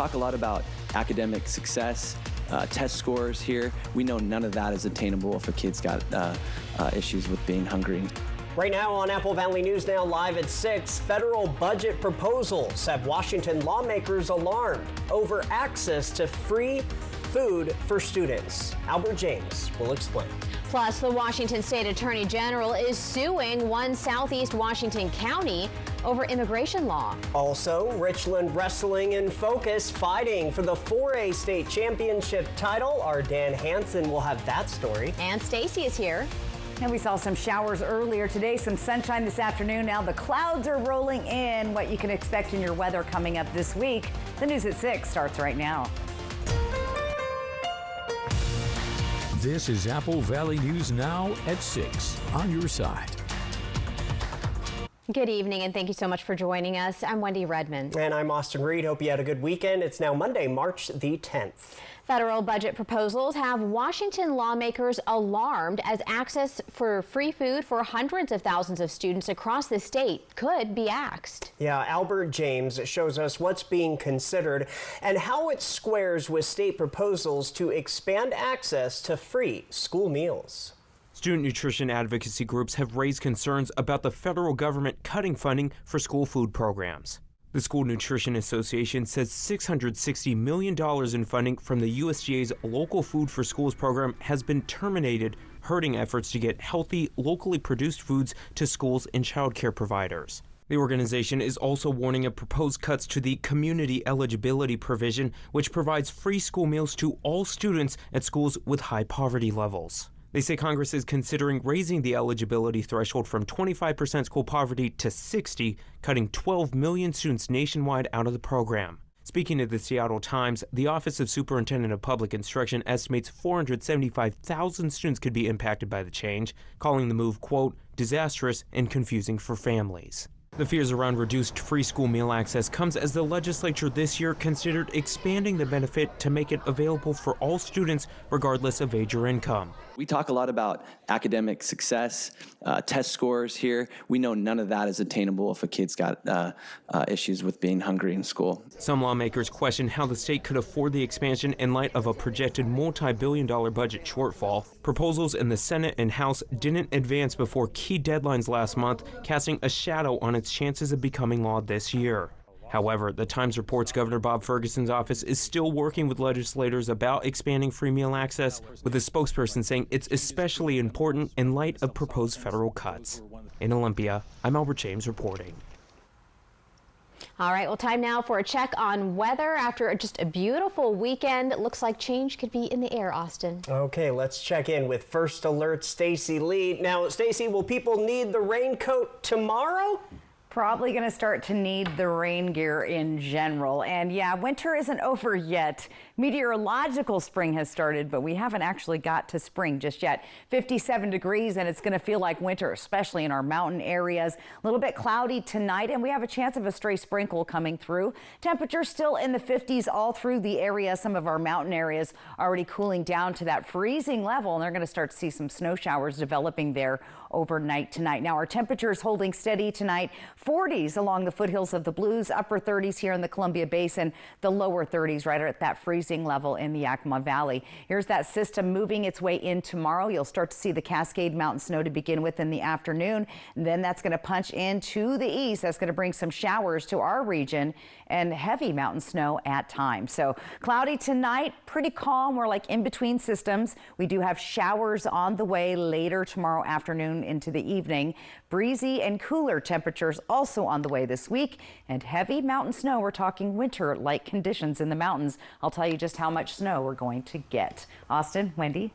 Talk a lot about academic success, test scores here. We know none of that is attainable if a kid's got issues with being hungry. Right now on Apple Valley News Now live at 6, federal budget proposals have Washington lawmakers alarmed over access to free food for students. Albert James will explain. Plus, the Washington State Attorney General is suing one Southeast Washington county over immigration law. Also, Richland Wrestling in focus, fighting for the 4A state championship title. Our Dan Hansen will have that story. And Stacy is here. And we saw some showers earlier today, some sunshine this afternoon. Now the clouds are rolling in. What you can expect in your weather coming up this week. The news at 6 starts right now. This is Apple Valley News Now at 6 on your side. Good evening, and thank you so much for joining us. I'm Wendy Redmond. And I'm Austin Reed. Hope you had a good weekend. It's now Monday, March the 10th. Federal budget proposals have Washington lawmakers alarmed as access for free food for hundreds of thousands of students across the state could be axed. Yeah, Albert James shows us what's being considered and how it squares with state proposals to expand access to free school meals. Student nutrition advocacy groups have raised concerns about the federal government cutting funding for school food programs. The School Nutrition Association says $660 million in funding from the USDA's Local Food for Schools program has been terminated, hurting efforts to get healthy, locally produced foods to schools and child care providers. The organization is also warning of proposed cuts to the community eligibility provision, which provides free school meals to all students at schools with high poverty levels. They say Congress is considering raising the eligibility threshold from 25% school poverty to 60%, cutting 12 million students nationwide out of the program. Speaking to the Seattle Times, the Office of Superintendent of Public Instruction estimates 475,000 students could be impacted by the change, calling the move, quote, disastrous and confusing for families. The fears around reduced free school meal access comes as the legislature this year considered expanding the benefit to make it available for all students regardless of age or income. We talk a lot about academic success, test scores here. We know none of that is attainable if a kid's got issues with being hungry in school. Some lawmakers question how the state could afford the expansion in light of a projected multi-billion-dollar budget shortfall. Proposals in the Senate and House didn't advance before key deadlines last month, casting a shadow on its chances of becoming law this year. However, the Times reports Governor Bob Ferguson's office is still working with legislators about expanding free meal access, with a spokesperson saying it's especially important in light of proposed federal cuts. In Olympia, I'm Albert James reporting. All right, well, time now for a check on weather. After just a beautiful weekend, it looks like change could be in the air, Austin. Okay, let's check in with First Alert Stacy Lee. Now, Stacy, will people need the raincoat tomorrow? Probably going to start to need the rain gear in general. And yeah, winter isn't over yet. Meteorological spring has started, but we haven't actually got to spring just yet. 57 degrees, and it's going to feel like winter, especially in our mountain areas. A little bit cloudy tonight, and we have a chance of a stray sprinkle coming through. Temperatures still in the 50s all through the area. Some of our mountain areas already cooling down to that freezing level, and they're going to start to see some snow showers developing there overnight tonight. Now, our temperatures holding steady tonight. 40s along the foothills of the Blues, upper 30s here in the Columbia Basin, the lower 30s right at that freezing level in the Yakima Valley. Here's that system moving its way in tomorrow. You'll start to see the Cascade Mountain snow to begin with in the afternoon. And then that's going to punch into the east. That's going to bring some showers to our region and heavy mountain snow at times. So cloudy tonight, pretty calm. We're like in between systems. We do have showers on the way later tomorrow afternoon into the evening. Breezy and cooler temperatures also on the way this week, and heavy mountain snow. We're talking winter-like conditions in the mountains. I'll tell you just how much snow we're going to get. Austin, Wendy.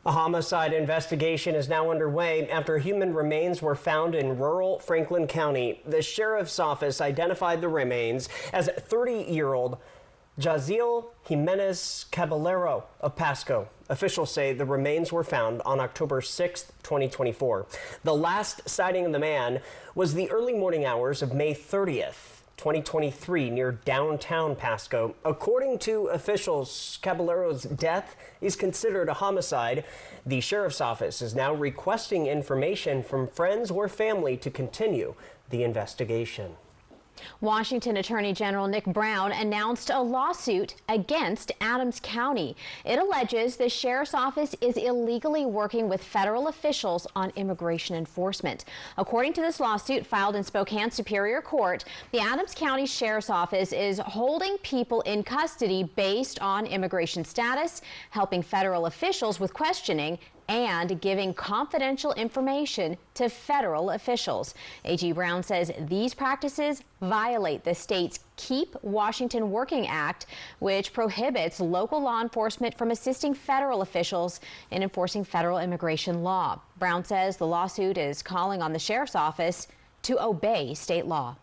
A homicide investigation is now underway after human remains were found in rural Franklin County. The sheriff's office identified the remains as 30-year-old Jaziel Jimenez Caballero of Pasco. Officials say the remains were found on October 6, 2024. The last sighting of the man was the early morning hours of May 30th. 2023 near downtown Pasco. According to officials, Caballero's death is considered a homicide. The sheriff's office is now requesting information from friends or family to continue the investigation. Washington Attorney General Nick Brown announced a lawsuit against Adams County. It alleges the sheriff's office is illegally working with federal officials on immigration enforcement. According to this lawsuit filed in Spokane Superior Court, the Adams County Sheriff's Office is holding people in custody based on immigration status, helping federal officials with questioning, and giving confidential information to federal officials. AG Brown says these practices violate the state's Keep Washington Working Act, which prohibits local law enforcement from assisting federal officials in enforcing federal immigration law. Brown says the lawsuit is calling on the sheriff's office to obey state law.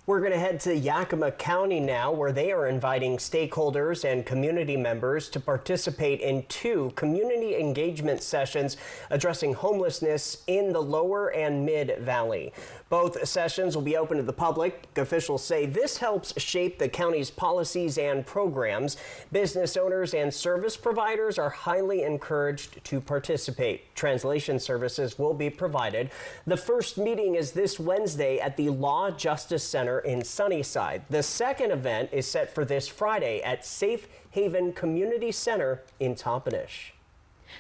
We're going to head to Yakima County now, where they are inviting stakeholders and community members to participate in 2 community engagement sessions addressing homelessness in the Lower and Mid Valley. Both sessions will be open to the public. Officials say this helps shape the county's policies and programs. Business owners and service providers are highly encouraged to participate. Translation services will be provided. The first meeting is this Wednesday at the Law Justice Center in Sunnyside. The second event is set for this Friday at Safe Haven Community Center in Tompanish.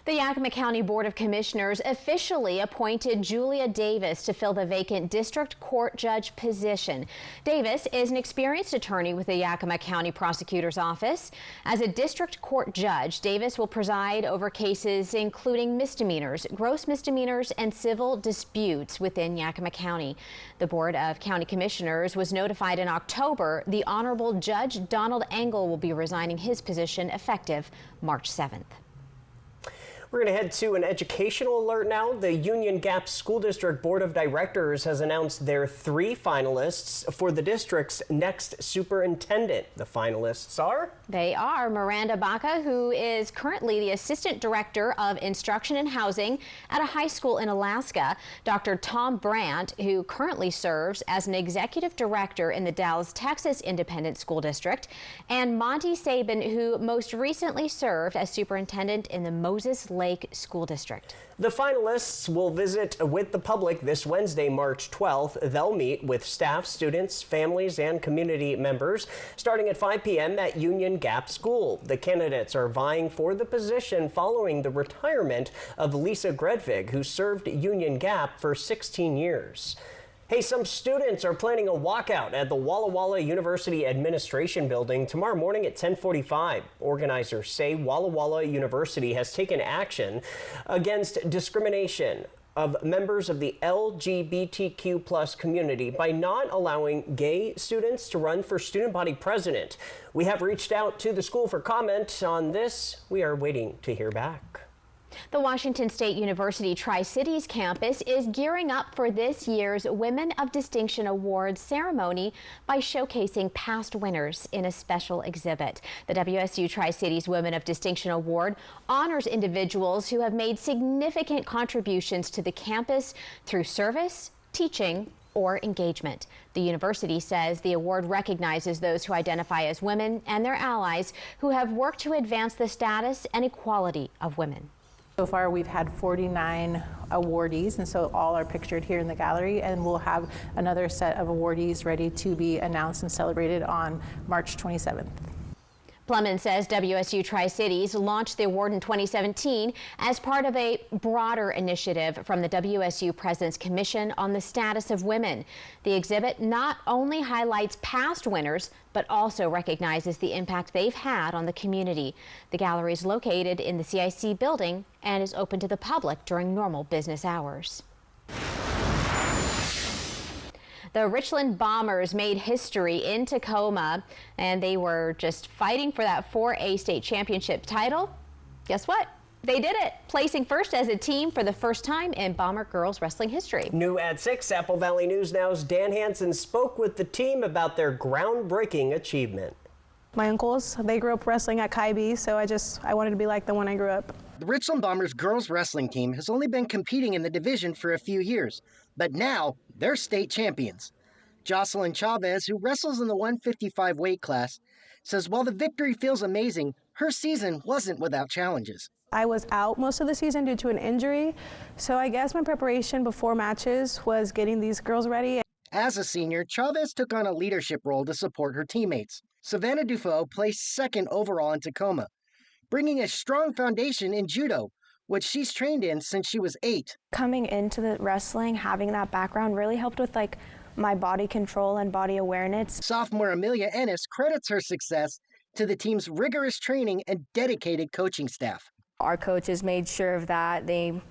The Yakima County Board of Commissioners officially appointed Julia Davis to fill the vacant district court judge position. Davis is an experienced attorney with the Yakima County Prosecutor's Office. As a district court judge, Davis will preside over cases including misdemeanors, gross misdemeanors, and civil disputes within Yakima County. The Board of County Commissioners was notified in October the Honorable Judge Donald Engel will be resigning his position effective March 7th. We're going to head to an educational alert now. The Union Gap School District Board of Directors has announced their 3 finalists for the district's next superintendent. The finalists are? They are Miranda Baca, who is currently the Assistant Director of Instruction and Housing at a high school in Alaska, Dr. Tom Brandt, who currently serves as an Executive Director in the Dallas, Texas Independent School District, and Monty Sabin, who most recently served as Superintendent in the Moses Lake School District. The finalists will visit with the public this Wednesday, March 12th. They'll meet with staff, students, families, and community members starting at 5 p.m. at Union Gap School. The candidates are vying for the position following the retirement of Lisa Gredvig, who served Union Gap for 16 years. Hey, some students are planning a walkout at the Walla Walla University Administration Building tomorrow morning at 10:45. Organizers say Walla Walla University has taken action against discrimination of members of the LGBTQ+ community by not allowing gay students to run for student body president. We have reached out to the school for comment on this. We are waiting to hear back. The Washington State University Tri-Cities campus is gearing up for this year's Women of Distinction Awards ceremony by showcasing past winners in a special exhibit. The WSU Tri-Cities Women of Distinction Award honors individuals who have made significant contributions to the campus through service, teaching, or engagement. The university says the award recognizes those who identify as women and their allies who have worked to advance the status and equality of women. So far, we've had 49 awardees, and so all are pictured here in the gallery, and we'll have another set of awardees ready to be announced and celebrated on March 27th. Plumman says WSU Tri-Cities launched the award in 2017 as part of a broader initiative from the WSU President's Commission on the Status of Women. The exhibit not only highlights past winners, but also recognizes the impact they've had on the community. The gallery is located in the CIC building and is open to the public during normal business hours. The Richland Bombers made history in Tacoma, and they were just fighting for that 4A state championship title. Guess what? They did it, placing first as a team for the first time in Bomber girls wrestling history. New at 6, Apple Valley News Now's Dan Hansen spoke with the team about their groundbreaking achievement. My uncles, they grew up wrestling at Kaibi, so I wanted to be like them when I grew up. The Richland Bombers girls wrestling team has only been competing in the division for a few years, but now they're state champions. Jocelyn Chavez, who wrestles in the 155 weight class, says while the victory feels amazing, her season wasn't without challenges. I was out most of the season due to an injury, so I guess my preparation before matches was getting these girls ready. As a senior, Chavez took on a leadership role to support her teammates. Savannah Dufault placed second overall in Tacoma, bringing a strong foundation in judo, which she's trained in since she was 8. Coming into the wrestling, having that background really helped with my body control and body awareness. Sophomore Amelia Ennis credits her success to the team's rigorous training and dedicated coaching staff. Our coaches made sure of that. They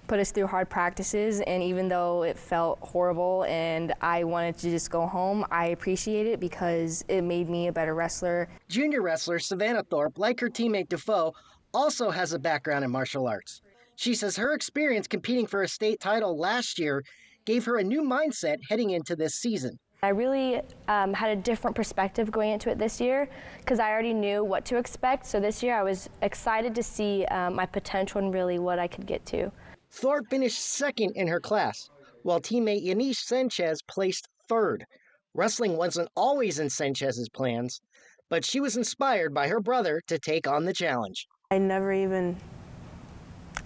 put us through hard practices, and even though it felt horrible and I wanted to just go home, I appreciate it because it made me a better wrestler. Junior wrestler Savannah Thorpe, like her teammate Dufault, also has a background in martial arts. She says her experience competing for a state title last year gave her a new mindset heading into this season. I really had a different perspective going into it this year because I already knew what to expect. So this year I was excited to see my potential and really what I could get to. Thorpe finished second in her class, while teammate Yanish Sanchez placed third. Wrestling wasn't always in Sanchez's plans, but she was inspired by her brother to take on the challenge. I never even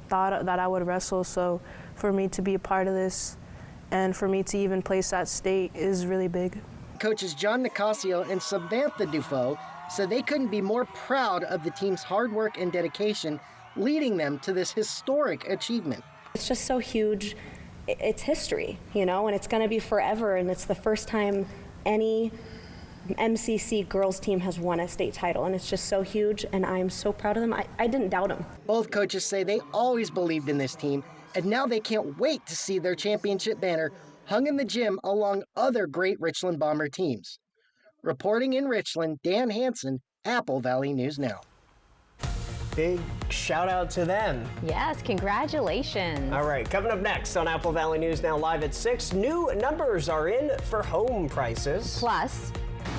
thought that I would wrestle, so for me to be a part of this and for me to even place that state is really big. Coaches John Nicasio and Samantha Dufault said they couldn't be more proud of the team's hard work and dedication, leading them to this historic achievement. It's just so huge. It's history, and it's going to be forever, and it's the first time any MCC girls team has won a state title, and it's just so huge, and I'm so proud of them. I didn't doubt them. Both coaches say they always believed in this team, and now they can't wait to see their championship banner hung in the gym along other great Richland Bomber teams. Reporting in Richland, Dan Hansen, Apple Valley News Now. Big shout out to them. Yes, congratulations. All right, coming up next on Apple Valley News Now live at 6, new numbers are in for home prices. Plus,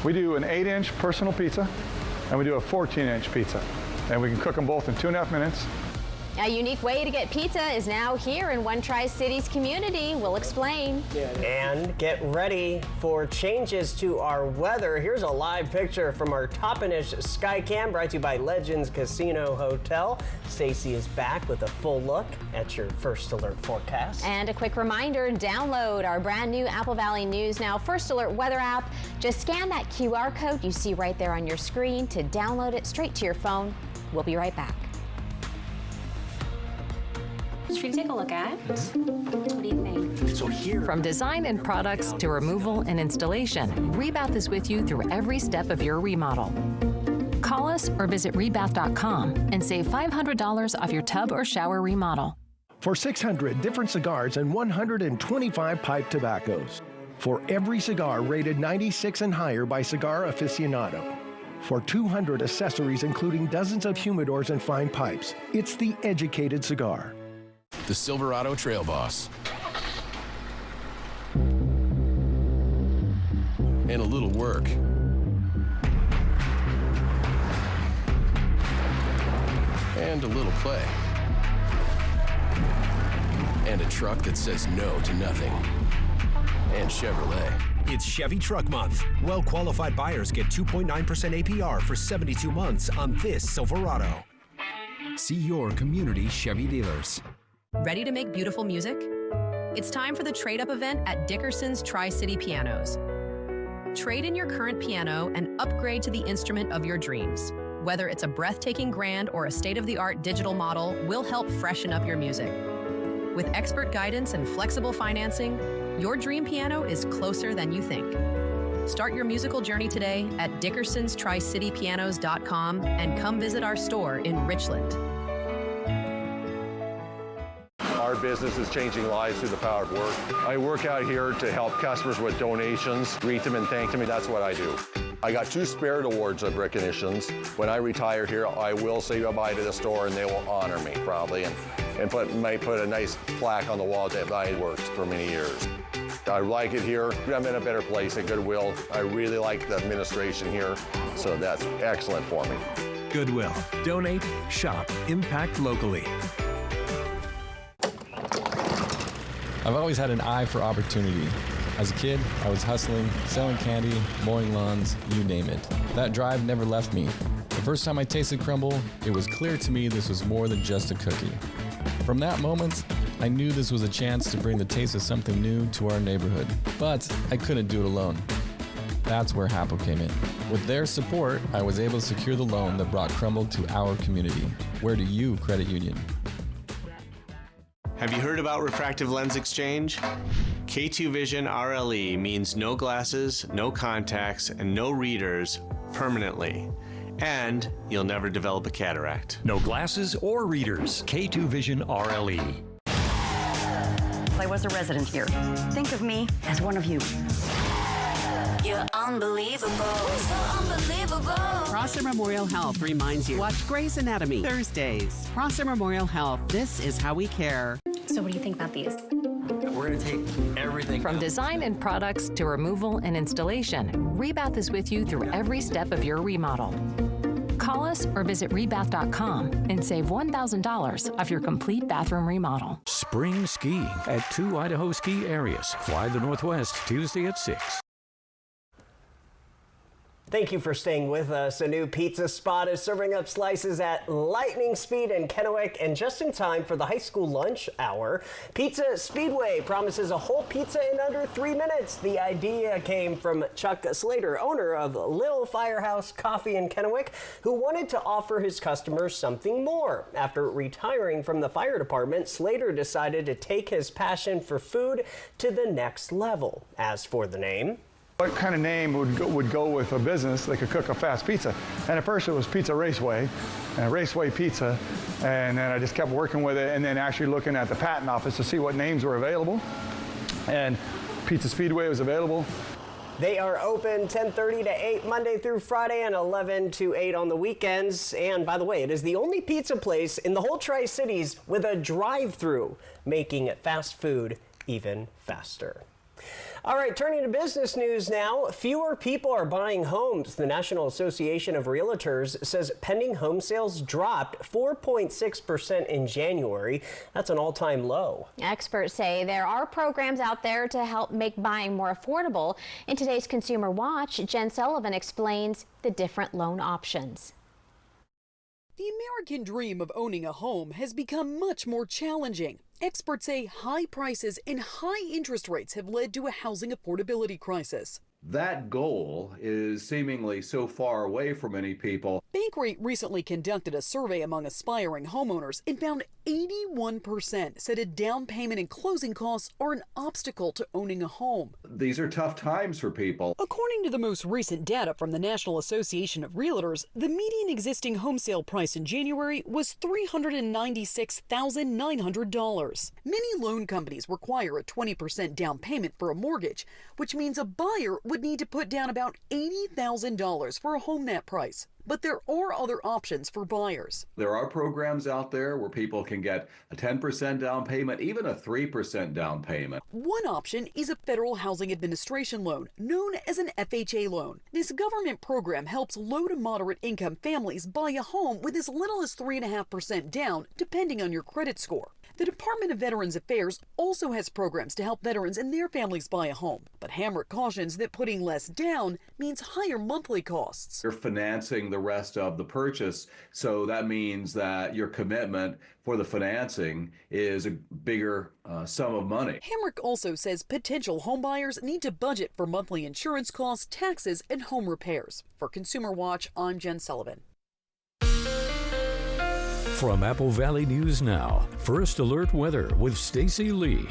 we do an 8-inch personal pizza and we do a 14-inch pizza. And we can cook them both in 2.5 minutes. a unique way to get pizza is now here in One Tri-Cities community. We'll explain. And get ready for changes to our weather. Here's a live picture from our Toppenish Skycam, brought to you by Legends Casino Hotel. Stacy is back with a full look at your First Alert forecast. And a quick reminder, download our brand new Apple Valley News Now First Alert weather app. Just scan that QR code you see right there on your screen to download it straight to your phone. We'll be right back. Should we take a look at? What do you think? So here, from design and products to removal and installation, Rebath is with you through every step of your remodel. Call us or visit rebath.com and save $500 off your tub or shower remodel. For 600 different cigars and 125 pipe tobaccos. For every cigar rated 96 and higher by Cigar Aficionado. For 200 accessories including dozens of humidors and fine pipes. It's the educated cigar. The Silverado Trail Boss. And a little work. And a little play. And a truck that says no to nothing. And Chevrolet. It's Chevy Truck Month. Well-qualified buyers get 2.9% APR for 72 months on this Silverado. See your community Chevy dealers. Ready to make beautiful music? It's time for the Trade Up event at Dickerson's Tri-City Pianos. Trade in your current piano and upgrade to the instrument of your dreams. Whether it's a breathtaking grand or a state-of-the-art digital model, we'll help freshen up your music. With expert guidance and flexible financing, your dream piano is closer than you think. Start your musical journey today at dickersonstricitypianos.com and come visit our store in Richland. Our business is changing lives through the power of work. I work out here to help customers with donations, greet them and thank them, and that's what I do. I got 2 Spirit Awards of recognitions. When I retire here, I will say goodbye to the store and they will honor me probably and might put a nice plaque on the wall that I worked for many years. I like it here. I'm in a better place at Goodwill. I really like the administration here, so that's excellent for me. Goodwill. Donate, shop, impact locally. I've always had an eye for opportunity. As a kid, I was hustling, selling candy, mowing lawns, you name it. That drive never left me. The first time I tasted crumble, it was clear to me this was more than just a cookie. From that moment, I knew this was a chance to bring the taste of something new to our neighborhood, but I couldn't do it alone. That's where Happel came in. With their support, I was able to secure the loan that brought Crumble to our community. Where do you credit union? Have you heard about refractive lens exchange? K2 Vision RLE means no glasses, no contacts, and no readers permanently. And you'll never develop a cataract. No glasses or readers. K2 Vision RLE. I was a resident here. Think of me as one of you. You're unbelievable. So unbelievable. Prosser Memorial Health reminds you, watch Grey's Anatomy Thursdays. Prosser Memorial Health, this is how we care. So what do you think about these? We're going to take everything. From design and products to removal and installation, Rebath is with you through every step of your remodel. Call us or visit rebath.com and save $1,000 off your complete bathroom remodel. Spring skiing at 2 Idaho ski areas. Fly the Northwest Tuesday at 6. Thank you for staying with us. A new pizza spot is serving up slices at lightning speed in Kennewick, and just in time for the high school lunch hour. Pizza Speedway promises a whole pizza in under 3 minutes. The idea came from Chuck Slater, owner of Lil Firehouse Coffee in Kennewick, who wanted to offer his customers something more. After retiring from the fire department, Slater decided to take his passion for food to the next level. As for the name, what kind of name would go with a business that could cook a fast pizza? And at first it was Pizza Raceway, and Raceway Pizza, and then I just kept working with it and then actually looking at the patent office to see what names were available. And Pizza Speedway was available. they are open 10:30 to 8 Monday through Friday and 11 to 8 on the weekends. And by the way, it is the only pizza place in the whole Tri-Cities with a drive-through, making fast food even faster. All right, turning to business news now. Fewer people are buying homes. The National Association of Realtors says pending home sales dropped 4.6% in January. That's an all-time low. Experts say there are programs out there to help make buying more affordable. In today's Consumer Watch, Jen Sullivan explains the different loan options. The American dream of owning a home has become much more challenging. Experts say high prices and high interest rates have led to a housing affordability crisis. That goal is seemingly so far away from many people. Bankrate recently conducted a survey among aspiring homeowners and found 81% said a down payment and closing costs are an obstacle to owning a home. These are tough times for people. According to the most recent data from the National Association of Realtors, the median existing home sale price in January was $396,900. Many loan companies require a 20% down payment for a mortgage, which means a buyer would need to put down about $80,000 for a home that price. But there are other options for buyers. There are programs out there where people can get a 10% down payment, even a 3% down payment. One option is a Federal Housing Administration loan, known as an FHA loan. This government program helps low to moderate income families buy a home with as little as 3.5% down, depending on your credit score. The Department of Veterans Affairs also has programs to help veterans and their families buy a home. But Hamrick cautions that putting less down means higher monthly costs. You're financing the rest of the purchase, so that means that your commitment for the financing is a bigger sum of money. Hamrick also says potential homebuyers need to budget for monthly insurance costs, taxes, and home repairs. For Consumer Watch, I'm Jen Sullivan. From Apple Valley News Now, First Alert Weather with Stacy Lee.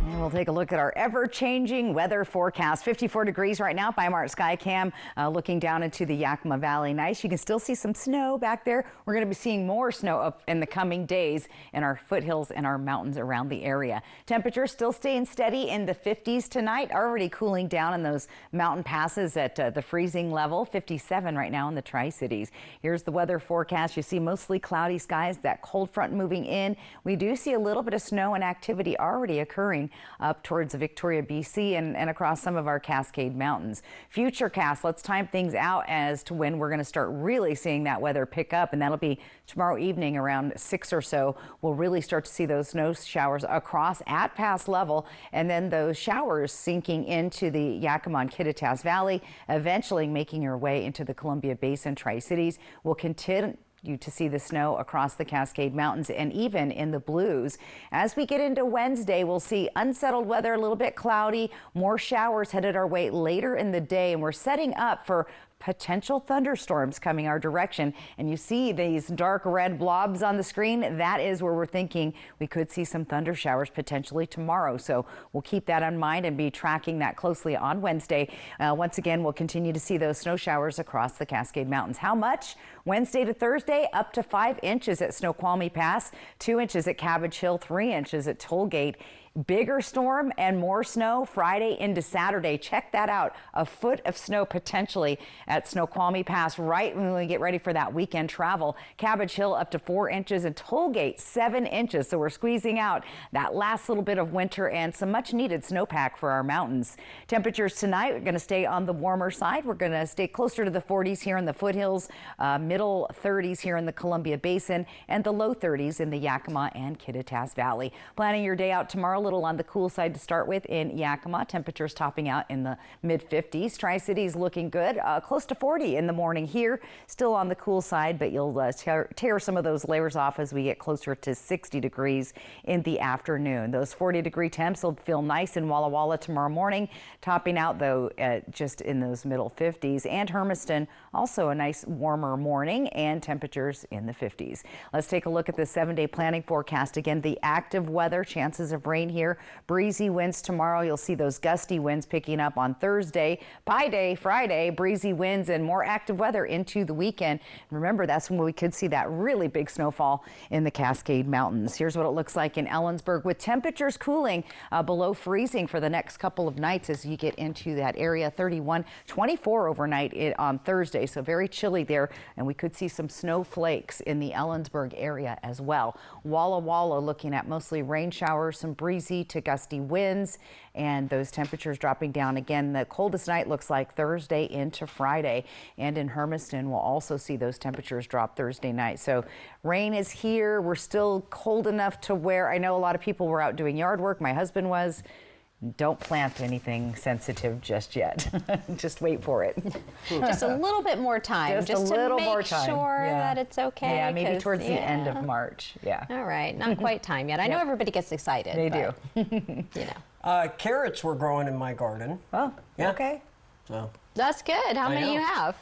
And we'll take a look at our ever-changing weather forecast. 54 degrees right now by Mart Skycam. Looking down into the Yakima Valley. Nice. You can still see some snow back there. We're going to be seeing more snow up in the coming days in our foothills and our mountains around the area. Temperatures still staying steady in the 50s tonight. Already cooling down in those mountain passes at the freezing level. 57 right now in the Tri-Cities. Here's the weather forecast. You see mostly cloudy skies. That cold front moving in. We do see a little bit of snow and activity already occurring up towards Victoria, BC, and across some of our Cascade Mountains. Futurecast, let's time things out as to when we're going to start really seeing that weather pick up, and that'll be tomorrow evening around 6 or so. We'll really start to see those snow showers across at pass level, and then those showers sinking into the Yakima and Kittitas Valley, eventually making your way into the Columbia Basin Tri-Cities. Will continue you to see the snow across the Cascade Mountains and even in the Blues. As we get into Wednesday, we'll see unsettled weather, a little bit cloudy, more showers headed our way later in the day, and we're setting up for potential thunderstorms coming our direction. And you see these dark red blobs on the screen. That is where we're thinking we could see some thunder showers potentially tomorrow. So we'll keep that in mind and be tracking that closely on Wednesday. Once again, we'll continue to see those snow showers across the Cascade Mountains. How much? Wednesday to Thursday, up to 5 inches at Snoqualmie Pass, 2 inches at Cabbage Hill, 3 inches at Tollgate. Bigger storm and more snow Friday into Saturday. Check that out. A foot of snow potentially at Snoqualmie Pass right when we get ready for that weekend travel. Cabbage Hill up to 4 inches and Tollgate 7 inches. So we're squeezing out that last little bit of winter and some much needed snowpack for our mountains. Temperatures tonight are going to stay on the warmer side. We're going to stay closer to the 40s here in the foothills, middle 30s here in the Columbia Basin, and the low 30s in the Yakima and Kittitas Valley. Planning your day out tomorrow, little on the cool side to start with in Yakima. Temperatures topping out in the mid-50s. Tri-Cities looking good. Close to 40 in the morning here. Still on the cool side, but you'll tear some of those layers off as we get closer to 60 degrees in the afternoon. Those 40-degree temps will feel nice in Walla Walla tomorrow morning. Topping out, though, just in those middle 50s. And Hermiston, also a nice warmer morning and temperatures in the 50s. Let's take a look at the 7-day planning forecast. Again, the active weather, chances of rain here. Breezy winds tomorrow. You'll see those gusty winds picking up on Thursday. Pi Day, Friday, breezy winds and more active weather into the weekend. Remember, that's when we could see that really big snowfall in the Cascade Mountains. Here's what it looks like in Ellensburg with temperatures cooling below freezing for the next couple of nights as you get into that area. 31, 24 overnight on Thursday. So very chilly there. And we could see some snowflakes in the Ellensburg area as well. Walla Walla looking at mostly rain showers, some breezy to gusty winds, and those temperatures dropping down again. The coldest night looks like Thursday into Friday, and in Hermiston we'll also see those temperatures drop Thursday night. So rain is here. We're still cold enough to where I know a lot of people were out doing yard work. My husband was. Don't plant anything sensitive just yet. Just wait for it. Just a little bit more time. Just a little more time. Sure that it's okay. Yeah, maybe towards the end of March. Yeah. All right. Not quite time yet. I know everybody gets excited. They do. You know. Carrots were growing in my garden. Oh, yeah. Okay. So that's good. How many do you have?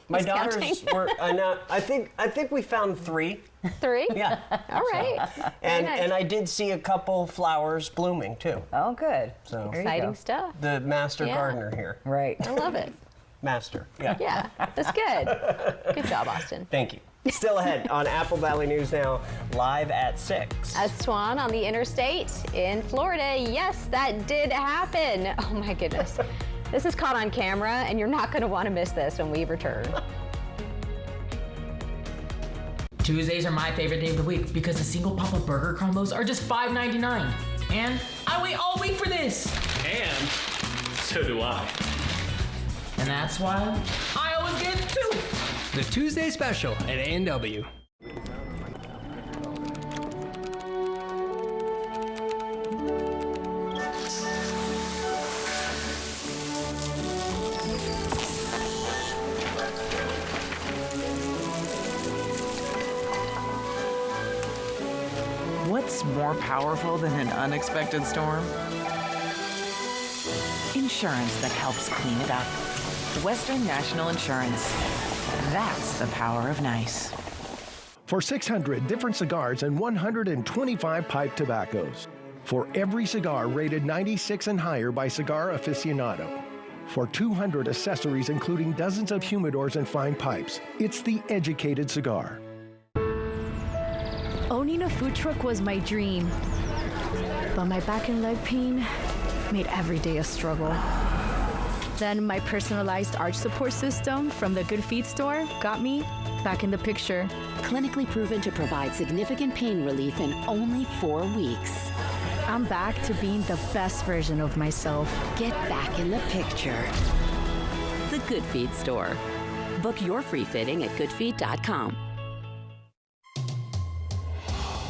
My daughters were. I think we found 3. 3? Yeah. All right. So, and I did see a couple flowers blooming too. Oh, good. So exciting stuff. The master gardener here. Right. I love it. Master. Yeah. Yeah. That's good. Good job, Austin. Thank you. Still ahead on Apple Valley News Now, live at 6. A swan on the interstate in Florida. Yes, that did happen. Oh my goodness. This is caught on camera, and you're not going to want to miss this when we return. Tuesdays are my favorite day of the week because the single Papa Burger combos are just $5.99. And I wait all week for this. And so do I. And that's why I always get 2. The Tuesday Special at A&W. What's more powerful than an unexpected storm? Insurance that helps clean it up. Western National Insurance. That's the power of nice. For 600 different cigars and 125 pipe tobaccos. For every cigar rated 96 and higher by Cigar Aficionado. For 200 accessories including dozens of humidors and fine pipes. It's the educated cigar. Owning a food truck was my dream, but my back and leg pain made every day a struggle. Then my personalized arch support system from the Good Feet store got me back in the picture. Clinically proven to provide significant pain relief in only 4 weeks. I'm back to being the best version of myself. Get back in the picture. The Good Feet store. Book your free fitting at goodfeet.com.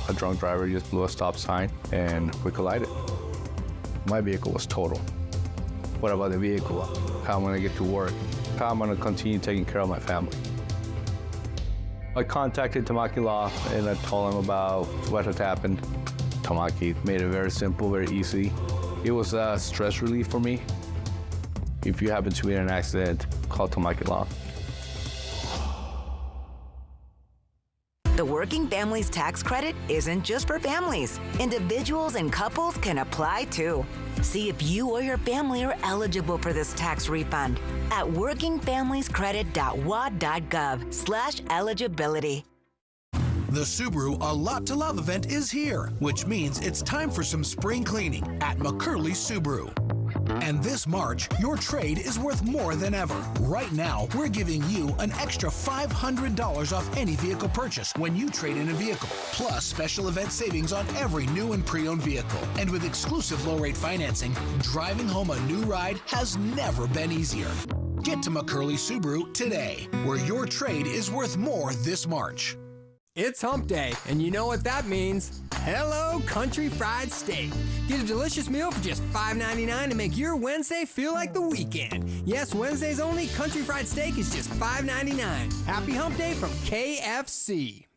A drunk driver just blew a stop sign and we collided. My vehicle was total. What about the vehicle? How am I gonna get to work? How am I gonna continue taking care of my family? I contacted Tamaki Law and I told them about what had happened. Tamaki made it very simple, very easy. It was a stress relief for me. If you happen to be in an accident, call Tamaki Law. The Working Families Tax Credit isn't just for families. Individuals and couples can apply too. See if you or your family are eligible for this tax refund at workingfamiliescredit.wa.gov/eligibility. The Subaru A Lot to Love event is here, which means it's time for some spring cleaning at McCurley Subaru. And this March, your trade is worth more than ever. Right now, we're giving you an extra $500 off any vehicle purchase when you trade in a vehicle, plus special event savings on every new and pre-owned vehicle. And with exclusive low-rate financing, driving home a new ride has never been easier. Get to McCurley Subaru today, where your trade is worth more this March. It's hump day, and you know what that means. Hello Country Fried Steak. Get a delicious meal for just $5.99 to make your Wednesday feel like the weekend. Yes, Wednesdays only, Country Fried Steak is just $5.99. Happy hump day from KFC.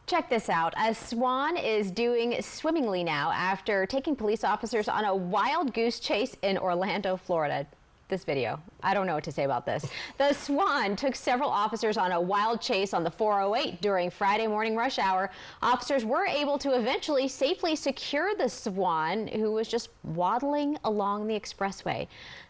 Check this out. A swan is doing swimmingly now after taking police officers on a wild goose chase in Orlando, Florida. This video. I don't know what to say about this. The swan took several officers on a wild chase on the 408 during Friday morning rush hour. Officers were able to eventually safely secure the swan, who was just waddling along the expressway.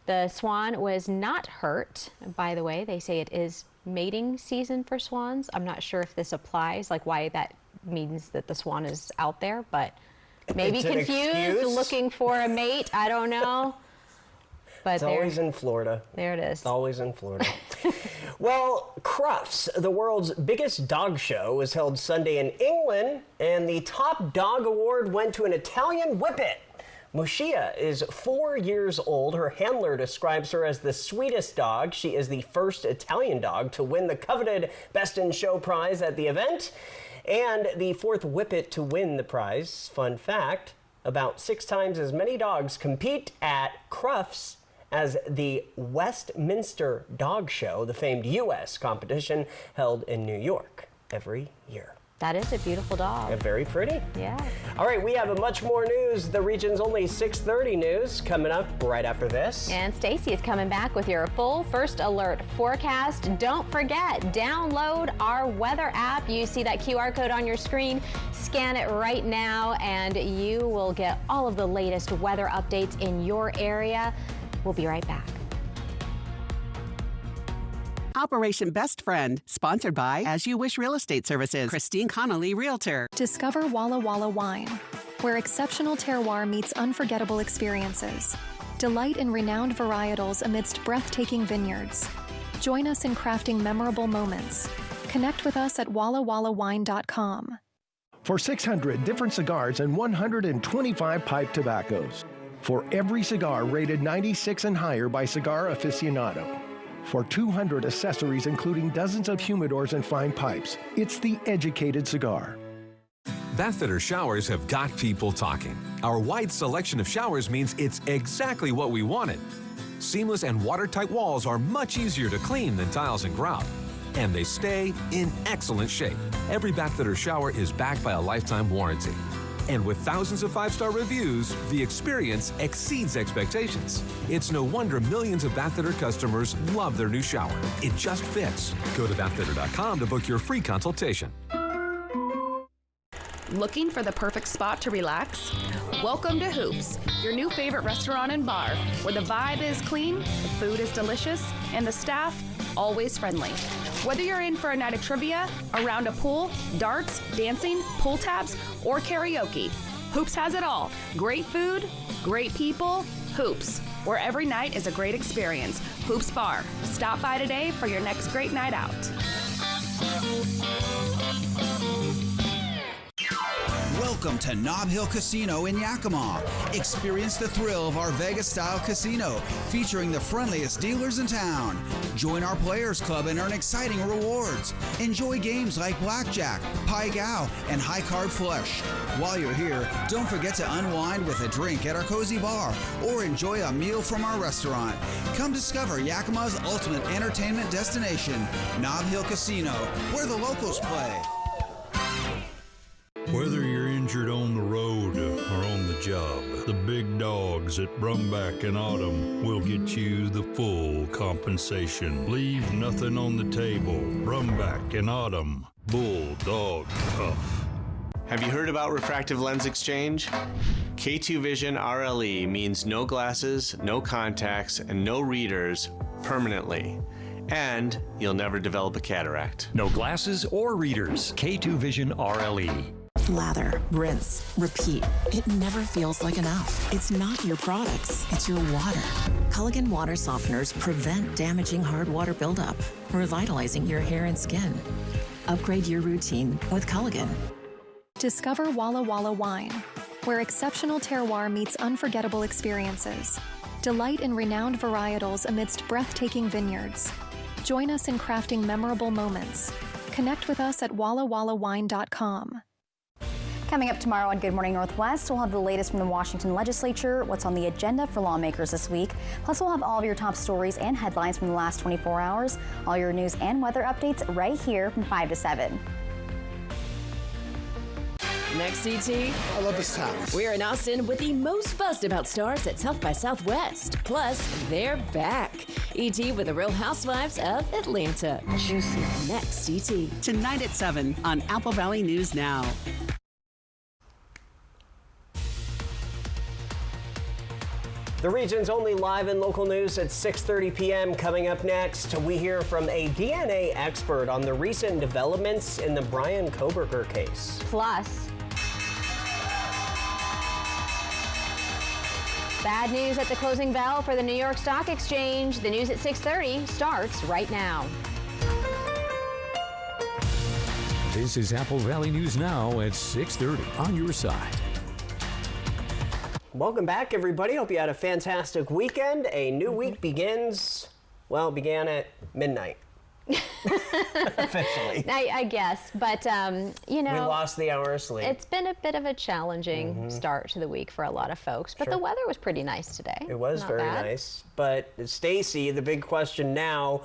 The swan was not hurt. By the way, they say it is mating season for swans. I'm not sure if this applies, like why that means that the swan is out there, but maybe confused, looking for a mate. I don't know. But it's always in Florida. There it is. It's always in Florida. Well, Crufts, the world's biggest dog show, was held Sunday in England, and the top dog award went to an Italian Whippet. Moshia is 4 years old. Her handler describes her as the sweetest dog. She is the first Italian dog to win the coveted Best in Show prize at the event, and the fourth Whippet to win the prize. Fun fact, about 6 times as many dogs compete at Crufts as the Westminster Dog Show, the famed U.S. competition held in New York every year. That is a beautiful dog. Yeah, very pretty. Yeah. All right, we have much more news. The region's only 6:30 news coming up right after this. And Stacy is coming back with your full First Alert forecast. Don't forget, download our weather app. You see that QR code on your screen. Scan it right now, and you will get all of the latest weather updates in your area. We'll be right back. Operation Best Friend, sponsored by As You Wish Real Estate Services. Christine Connolly, Realtor. Discover Walla Walla Wine, where exceptional terroir meets unforgettable experiences. Delight in renowned varietals amidst breathtaking vineyards. Join us in crafting memorable moments. Connect with us at wallawallawine.com. For 600 different cigars and 125 pipe tobaccos. For every cigar rated 96 and higher by Cigar Aficionado. For 200 accessories including dozens of humidors and fine pipes. It's the educated cigar. Bathfitter showers have got people talking. Our wide selection of showers means it's exactly what we wanted. Seamless and watertight walls are much easier to clean than tiles and grout. And they stay in excellent shape. Every Bathfitter shower is backed by a lifetime warranty. And with thousands of 5-star reviews, the experience exceeds expectations. It's no wonder millions of Bathfitter customers love their new shower. It just fits. Go to bathfitter.com to book your free consultation. Looking for the perfect spot to relax? Welcome to Hoops, your new favorite restaurant and bar, where the vibe is clean, the food is delicious, and the staff always friendly. Whether you're in for a night of trivia, a round of pool, darts, dancing, pull tabs, or karaoke, Hoops has it all. Great food, great people, Hoops, where every night is a great experience. Hoops Bar. Stop by today for your next great night out. Welcome to Nob Hill Casino in Yakima. Experience the thrill of our Vegas-style casino, featuring the friendliest dealers in town. Join our Players Club and earn exciting rewards. Enjoy games like Blackjack, Pai Gow, and High Card Flush. While you're here, don't forget to unwind with a drink at our cozy bar or enjoy a meal from our restaurant. Come discover Yakima's ultimate entertainment destination, Nob Hill Casino, where the locals play. Whether you're injured on the road or on the job, the big dogs at Brumback and Autumn will get you the full compensation. Leave nothing on the table. Brumback and Autumn, Bulldog Tough. Have you heard about refractive lens exchange? K2 Vision RLE means no glasses, no contacts, and no readers permanently. And you'll never develop a cataract. No glasses or readers. K2 Vision RLE. Lather, rinse, repeat. It never feels like enough. It's not your products, it's your water. Culligan water softeners prevent damaging hard water buildup, revitalizing your hair and skin. Upgrade your routine with Culligan. Discover Walla Walla Wine, where exceptional terroir meets unforgettable experiences. Delight in renowned varietals amidst breathtaking vineyards. Join us in crafting memorable moments. Connect with us at wallawallawine.com. Coming up tomorrow on Good Morning Northwest, we'll have the latest from the Washington legislature, what's on the agenda for lawmakers this week. Plus, we'll have all of your top stories and headlines from the last 24 hours. All your news and weather updates right here from 5 to 7. Next, ET. I love this town. We're in Austin with the most buzzed about stars at South by Southwest. Plus, they're back. ET with the Real Housewives of Atlanta. Juicy. Next, ET. Tonight at 7 on Apple Valley News Now. The region's only live and local news at 6:30 p.m. Coming up next, we hear from a DNA expert on the recent developments in the Bryan Kohberger case. Plus, bad news at the closing bell for the New York Stock Exchange. The news at 6:30 starts right now. This is Apple Valley News Now at 6:30 on your side. Welcome back, everybody. Hope you had a fantastic weekend. A new week begins, well, it began at midnight. Officially. I guess, but you know, we lost the hour of sleep. It's been a bit of a challenging start to the week for a lot of folks, but the weather was pretty nice today. It was Not very bad. nice. But Stacy, the big question now,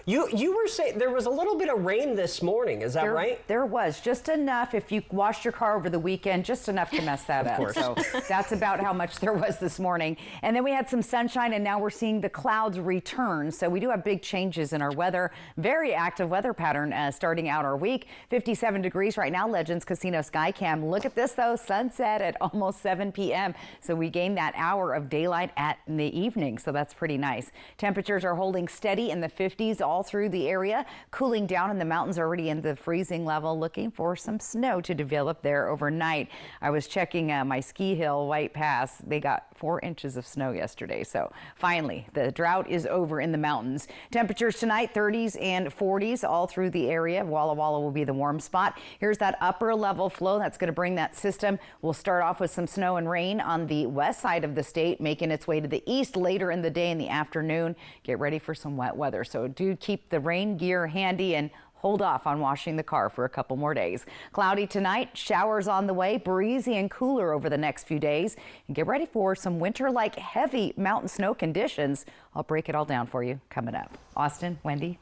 you were saying there was a little bit of rain this morning. Is that right? There was just enough. If you washed your car over the weekend, just enough to mess that up. course. So that's about how much there was this morning. And then we had some sunshine, and now we're seeing the clouds return. So we do have big changes in our weather. Very active weather pattern starting out our week. 57 degrees right now, Legends Casino Skycam. Look at this, though. Sunset at almost 7 p.m. So we gained that hour of daylight in the evening. So that's pretty nice. Temperatures are holding steady in the 50s all through the area. Cooling down in the mountains, already in the freezing level. Looking for some snow to develop there overnight. I was checking my ski hill, White Pass. They got 4 inches of snow yesterday. So finally, the drought is over in the mountains. Temperatures tonight, 30s and 40s all through the area. Walla Walla will be the warm spot. Here's that upper level flow that's going to bring that system. We'll start off with some snow and rain on the west side of the state, making its way to the east later in the day in the afternoon. Get ready for some wet weather. So do keep the rain gear handy and hold off on washing the car for a couple more days. Cloudy tonight, showers on the way, breezy and cooler over the next few days. And get ready for some winter-like heavy mountain snow conditions. I'll break it all down for you coming up. Austin, Wendy.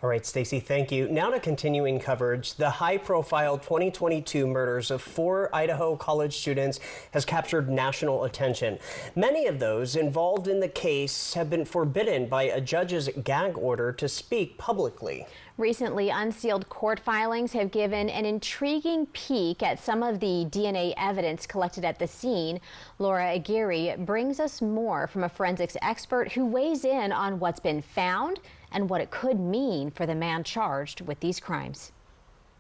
All right, Stacy, thank you. Now to continuing coverage. The high-profile 2022 murders of 4 Idaho college students has captured national attention. Many of those involved in the case have been forbidden by a judge's gag order to speak publicly. Recently, unsealed court filings have given an intriguing peek at some of the DNA evidence collected at the scene. Laura Aguirre brings us more from a forensics expert who weighs in on what's been found and what it could mean for the man charged with these crimes.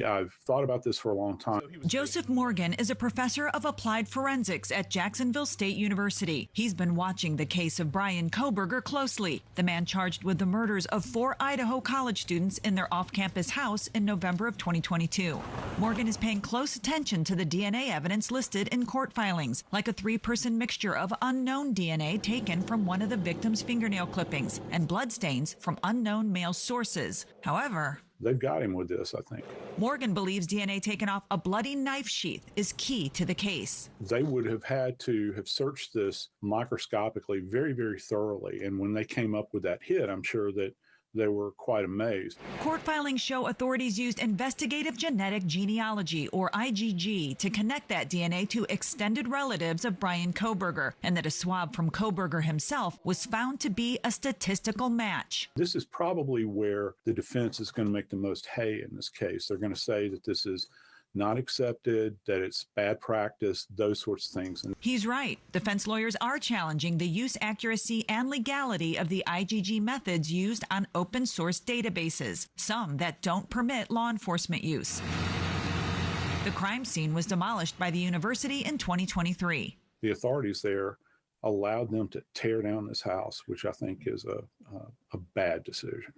I've thought about this for a long time. Joseph Morgan is a professor of applied forensics at Jacksonville State University. He's been watching the case of Bryan Kohberger closely, the man charged with the murders of 4 Idaho college students in their off-campus house in November of 2022. Morgan is paying close attention to the DNA evidence listed in court filings, like a 3-person mixture of unknown DNA taken from one of the victim's fingernail clippings and bloodstains from unknown male sources. However, they've got him with this, I think. Morgan believes DNA taken off a bloody knife sheath is key to the case. They would have had to have searched this microscopically very, very thoroughly. And when they came up with that hit, I'm sure that they were quite amazed. Court filings show authorities used investigative genetic genealogy, or IgG, to connect that DNA to extended relatives of Bryan Kohberger, and that a swab from Kohberger himself was found to be a statistical match. This is probably where the defense is going to make the most hay in this case. They're going to say that this is not accepted, that it's bad practice, those sorts of things. And he's right. Defense lawyers are challenging the use accuracy and legality of the IgG methods used on open source databases, some that don't permit law enforcement use. The crime scene was demolished by the university in 2023. The authorities there allowed them to tear down this house, which I think is a bad decision.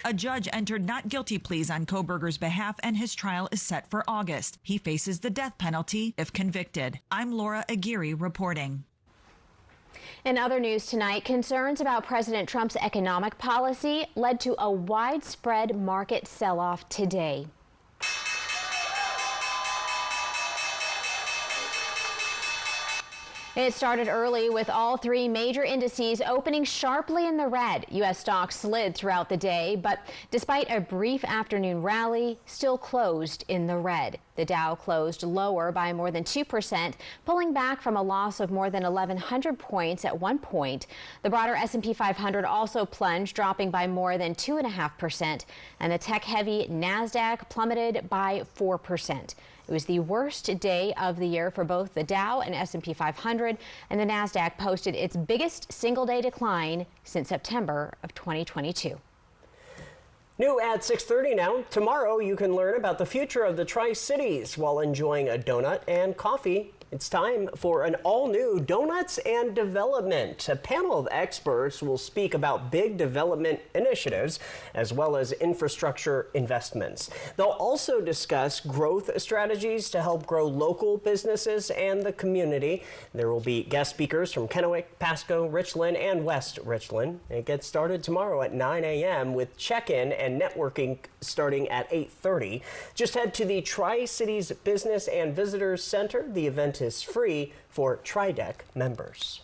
A judge entered not guilty pleas on Kohberger's behalf, and his trial is set for August. He faces the death penalty if convicted. I'm Laura Aguirre reporting. In other news tonight, concerns about President Trump's economic policy led to a widespread market sell-off today. It started early with all 3 major indices opening sharply in the red. U.S. stocks slid throughout the day, but despite a brief afternoon rally, still closed in the red. The Dow closed lower by more than 2%, pulling back from a loss of more than 1,100 points at one point. The broader S&P 500 also plunged, dropping by more than 2.5%, and the tech-heavy NASDAQ plummeted by 4%. It was the worst day of the year for both the Dow and S&P 500, and the NASDAQ posted its biggest single-day decline since September of 2022. New at 6:30 now. Tomorrow you can learn about the future of the Tri-Cities while enjoying a donut and coffee. It's time for an all-new Donuts and Development. A panel of experts will speak about big development initiatives as well as infrastructure investments. They'll also discuss growth strategies to help grow local businesses and the community. There will be guest speakers from Kennewick, Pasco, Richland, and West Richland. It gets started tomorrow at 9 a.m. with check-in and networking starting at 8:30. Just head to the Tri-Cities Business and Visitors Center. The event is free for TriDeck members.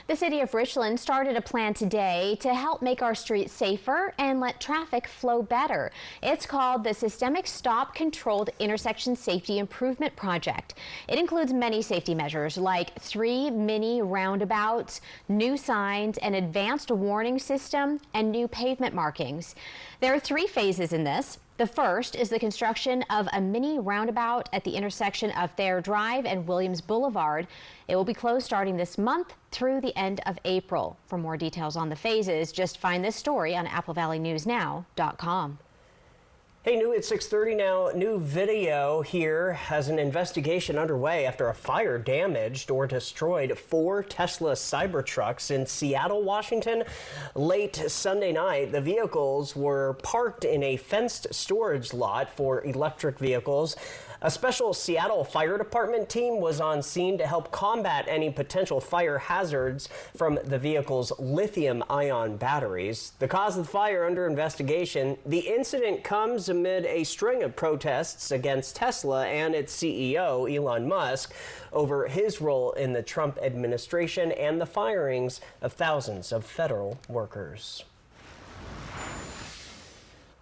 The city of Richland started a plan today to help make our streets safer and let traffic flow better. It's called the Systemic Stop Controlled Intersection Safety Improvement Project. It includes many safety measures like 3 mini roundabouts, new signs, an advanced warning system, and new pavement markings. There are 3 phases in this. The first is the construction of a mini roundabout at the intersection of Thayer Drive and Williams Boulevard. It will be closed starting this month through the end of April. For more details on the phases, just find this story on AppleValleyNewsNow.com. Hey, new at 6:30 now. New video here has an investigation underway after a fire damaged or destroyed 4 Tesla Cybertrucks in Seattle, Washington. Late Sunday night, the vehicles were parked in a fenced storage lot for electric vehicles. A special Seattle Fire Department team was on scene to help combat any potential fire hazards from the vehicle's lithium-ion batteries. The cause of the fire under investigation. The incident comes amid a string of protests against Tesla and its CEO, Elon Musk, over his role in the Trump administration and the firings of thousands of federal workers.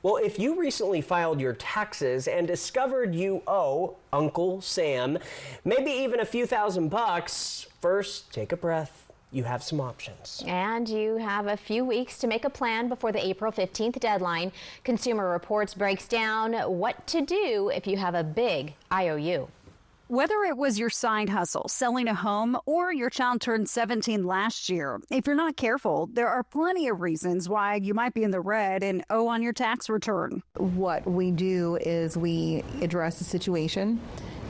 Well, if you recently filed your taxes and discovered you owe Uncle Sam maybe even a few $1,000, first take a breath. You have some options. And you have a few weeks to make a plan before the April 15th deadline. Consumer Reports breaks down what to do if you have a big IOU. Whether it was your side hustle, selling a home, or your child turned 17 last year, if you're not careful, there are plenty of reasons why you might be in the red and owe on your tax return. What we do is we address the situation,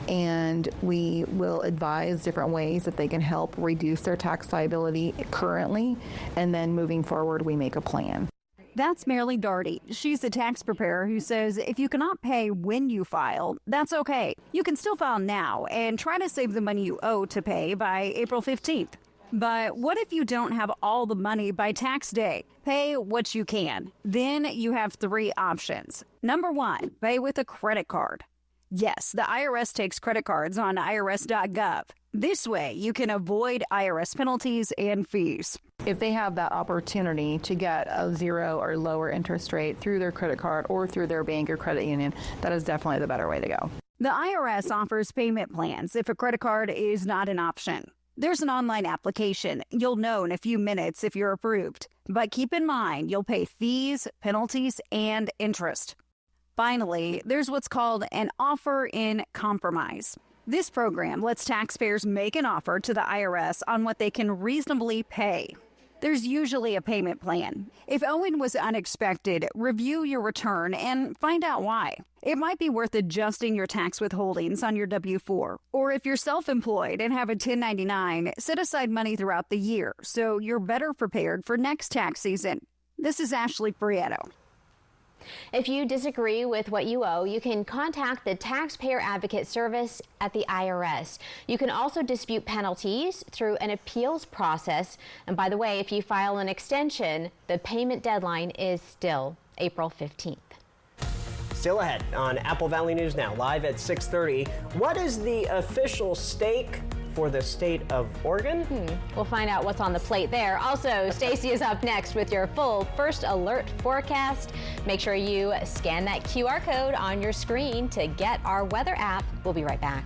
and we will advise different ways that they can help reduce their tax liability currently, and then moving forward, we make a plan. That's Marilee Darty. She's a tax preparer who says if you cannot pay when you file, that's okay. You can still file now and try to save the money you owe to pay by April 15th. But what if you don't have all the money by tax day? Pay what you can. Then you have 3 options. Number 1, pay with a credit card. Yes, the IRS takes credit cards on irs.gov. This way, you can avoid IRS penalties and fees. If they have that opportunity to get a 0 or lower interest rate through their credit card or through their bank or credit union, that is definitely the better way to go. The IRS offers payment plans if a credit card is not an option. There's an online application. You'll know in a few minutes if you're approved. But keep in mind, you'll pay fees, penalties, and interest. Finally, there's what's called an offer in compromise. This program lets taxpayers make an offer to the IRS on what they can reasonably pay. There's usually a payment plan. If owing was unexpected, review your return and find out why. It might be worth adjusting your tax withholdings on your W-4. Or if you're self-employed and have a 1099, set aside money throughout the year so you're better prepared for next tax season. This is Ashley Prieto. If you disagree with what you owe, you can contact the Taxpayer Advocate Service at the IRS. You can also dispute penalties through an appeals process. And by the way, if you file an extension, the payment deadline is still April 15th. Still ahead on Apple Valley News Now, live at 6:30. What is the official stake for the state of Oregon? We'll find out what's on the plate there. Also, Stacy is up next with your full First Alert forecast. Make sure you scan that QR code on your screen to get our weather app. We'll be right back.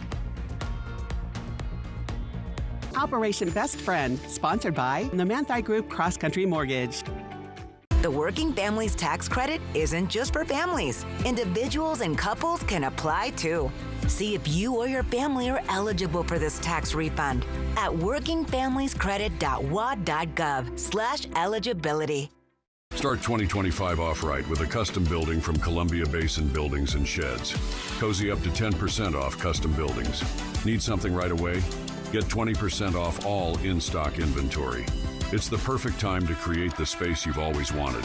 Operation Best Friend, sponsored by the Manthei Group Cross Country Mortgage. The Working Families Tax Credit isn't just for families. Individuals and couples can apply too. See if you or your family are eligible for this tax refund at workingfamiliescredit.wa.gov/eligibility. Start 2025 off right with a custom building from Columbia Basin Buildings and Sheds. Cozy up to 10% off custom buildings. Need something right away? Get 20% off all in-stock inventory. It's the perfect time to create the space you've always wanted,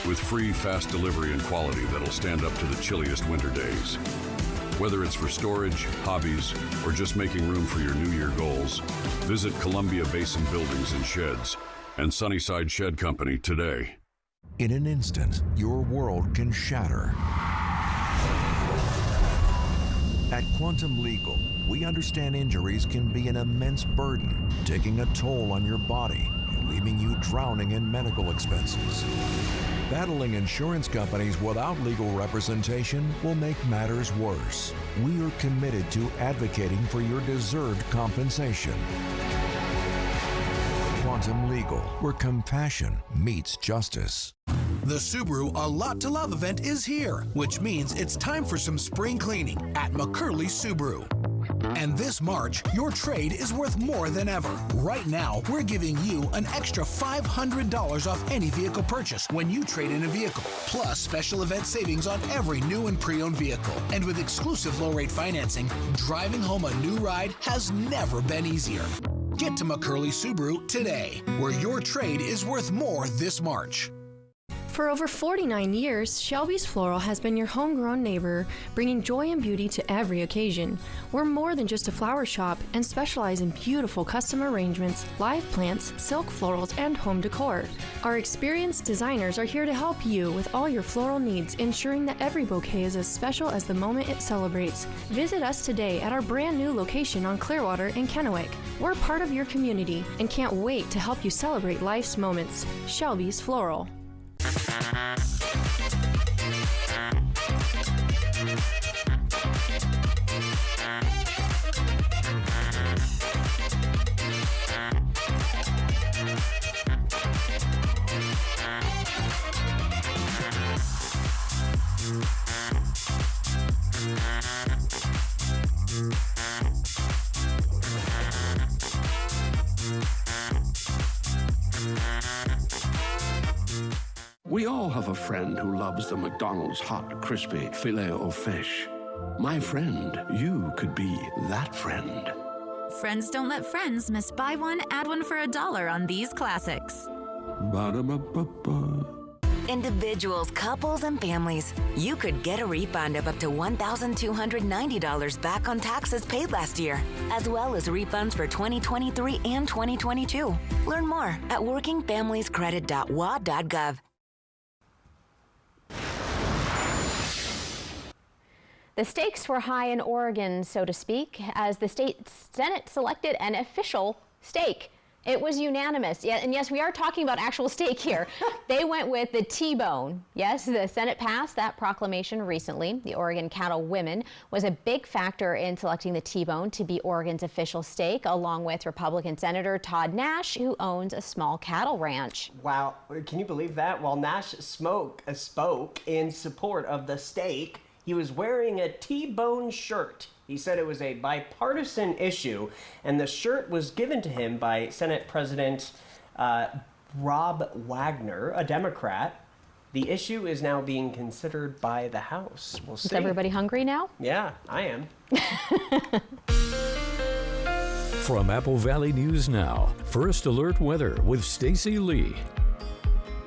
with free, fast delivery and quality that'll stand up to the chilliest winter days. Whether it's for storage, hobbies, or just making room for your New Year goals, visit Columbia Basin Buildings and Sheds and Sunnyside Shed Company today. In an instant, your world can shatter. At Quantum Legal, we understand injuries can be an immense burden, taking a toll on your body and leaving you drowning in medical expenses. Battling insurance companies without legal representation will make matters worse. We are committed to advocating for your deserved compensation. Quantum Legal, where compassion meets justice. The Subaru A Lot to Love event is here, which means it's time for some spring cleaning at McCurley Subaru. And this March, your trade is worth more than ever. Right now, we're giving you an extra $500 off any vehicle purchase when you trade in a vehicle, plus special event savings on every new and pre-owned vehicle. And with exclusive low-rate financing, driving home a new ride has never been easier. Get to McCurley Subaru today, where your trade is worth more this March. For over 49 years, Shelby's Floral has been your homegrown neighbor, bringing joy and beauty to every occasion. We're more than just a flower shop and specialize in beautiful custom arrangements, live plants, silk florals, and home decor. Our experienced designers are here to help you with all your floral needs, ensuring that every bouquet is as special as the moment it celebrates. Visit us today at our brand new location on Clearwater in Kennewick. We're part of your community and can't wait to help you celebrate life's moments. Shelby's Floral. We all have a friend who loves the McDonald's hot, crispy Filet-O-Fish. My friend, you could be that friend. Friends don't let friends miss buy one, add one for $1 on these classics. Ba-da-ba-ba-ba. Individuals, couples, and families, you could get a refund of up to $1,290 back on taxes paid last year, as well as refunds for 2023 and 2022. Learn more at workingfamiliescredit.wa.gov. The stakes were high in Oregon, so to speak, as the state Senate selected an official steak. It was unanimous. Yeah, and yes, we are talking about actual steak here. They went with the T-bone. Yes, the Senate passed that proclamation recently. The Oregon Cattle Women was a big factor in selecting the T-bone to be Oregon's official steak, along with Republican Senator Todd Nash, who owns a small cattle ranch. Wow, can you believe that? While Nash spoke in support of the steak, he was wearing a T-bone shirt. He said it was a bipartisan issue, and the shirt was given to him by Senate President Rob Wagner, a Democrat. The issue is now being considered by the House. We'll see. Is everybody hungry now? Yeah, I am. From Apple Valley News Now, First Alert Weather with Stacy Lee.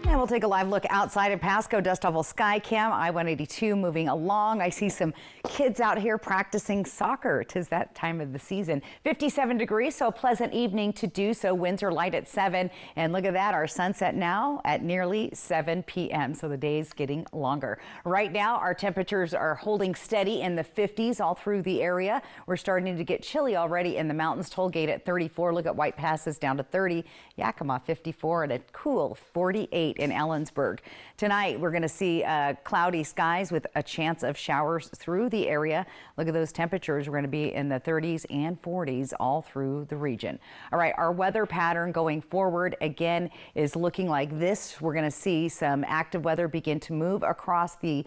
And we'll take a live look outside of Pasco. Dust oval sky cam, I-182 moving along. I see some kids out here practicing soccer. 'Tis that time of the season. 57 degrees, so a pleasant evening to do so. Winds are light at 7. And look at that, our sunset now at nearly 7 p.m. So the day's getting longer. Right now, our temperatures are holding steady in the 50s all through the area. We're starting to get chilly already in the mountains. Tollgate at 34. Look at White Passes down to 30. Yakima 54 and a cool 48 in Ellensburg. Tonight, we're going to see cloudy skies with a chance of showers through the area. Look at those temperatures. We're going to be in the 30s and 40s all through the region. All right, our weather pattern going forward again is looking like this. We're going to see some active weather begin to move across the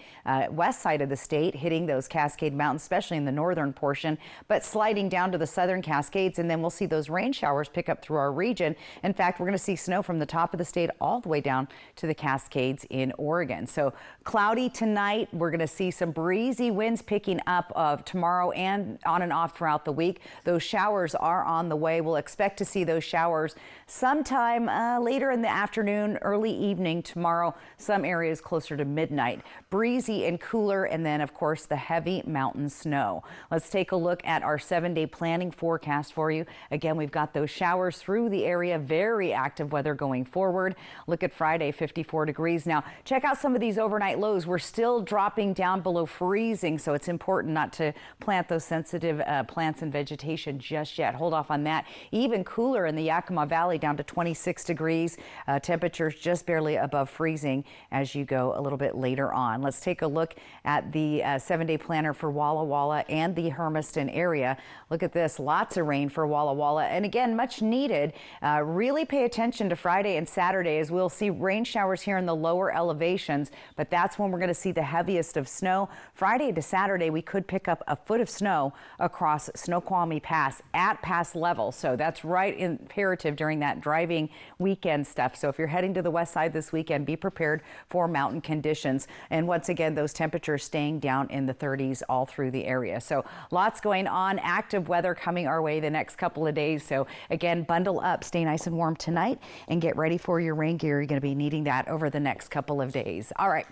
west side of the state, hitting those Cascade Mountains, especially in the northern portion, but sliding down to the southern Cascades, and then we'll see those rain showers pick up through our region. In fact, we're going to see snow from the top of the state all the way down to the Cascades in Oregon. So cloudy tonight. We're going to see some breezy winds picking up tomorrow and on and off throughout the week. Those showers are on the way. We'll expect to see those showers sometime later in the afternoon, early evening tomorrow. Some areas closer to midnight. Breezy and cooler, and then of course the heavy mountain snow. Let's take a look at our 7-day planning forecast for you. Again, we've got those showers through the area. Very active weather going forward. Look at Friday, 54 degrees. Now, check out some of these overnight lows. We're still dropping down below freezing, so it's important not to plant those sensitive plants and vegetation just yet. Hold off on that. Even cooler in the Yakima Valley, down to 26 degrees. Temperatures just barely above freezing as you go a little bit later on. Let's take a look at the 7-day planner for Walla Walla and the Hermiston area. Look at this. Lots of rain for Walla Walla, and again, much needed. Really pay attention to Friday and Saturday, as we'll see rain showers here in the lower elevations, but that's when we're going to see the heaviest of snow. Friday to Saturday, we could pick up a foot of snow across Snoqualmie Pass at pass level. So that's right imperative during that driving weekend stuff. So if you're heading to the west side this weekend, be prepared for mountain conditions. And once again, those temperatures staying down in the 30s all through the area. So lots going on. Active weather coming our way the next couple of days. So again, bundle up, stay nice and warm tonight, and get ready for your rain gear. You're going to be needing that over the next couple of days. All right,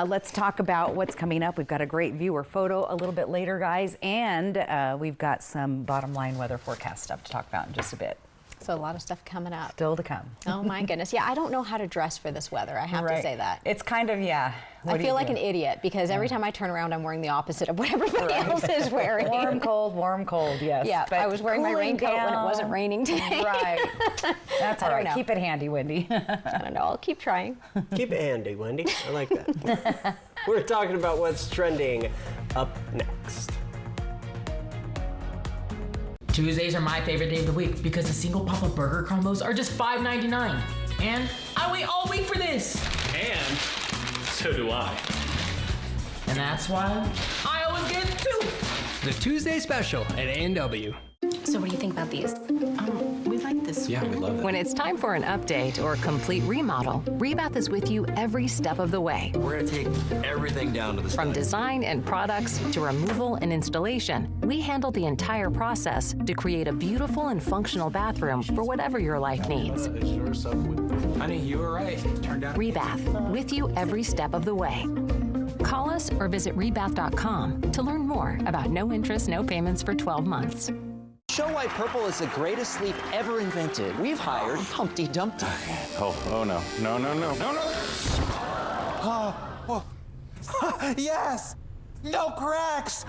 let's talk about what's coming up. We've got a great viewer photo a little bit later, guys, and we've got some bottom line weather forecast stuff to talk about in just a bit. So a lot of stuff coming up. Still to come. Oh my goodness. Yeah, I don't know how to dress for this weather. I have to say that. It's kind of, yeah. I feel like an idiot because every time I turn around, I'm wearing the opposite of what everybody else is wearing. Warm, cold, yes. Yeah, but I was wearing my raincoat when it wasn't raining today. Right. That's all right. Keep it handy, Wendy. I don't know. I'll keep trying. Keep it handy, Wendy. I like that. We're talking about what's trending up next. Tuesdays are my favorite day of the week because the single Papa Burger combos are just $5.99. And I wait all week for this. And so do I. And that's why I always get two. The Tuesday special at A&W. So what do you think about these? We like this. Yeah, we love it. When it's time for an update or complete remodel, Rebath is with you every step of the way. We're going to take everything down to the From design and products to removal and installation, we handle the entire process to create a beautiful and functional bathroom for whatever your life needs. Honey, you were right. Turned out. Rebath, with you every step of the way. Call us or visit rebath.com to learn more about no interest, no payments for 12 months. Show why purple is the greatest sleep ever invented. We've hired Humpty Dumpty. Oh no. Yes! No cracks!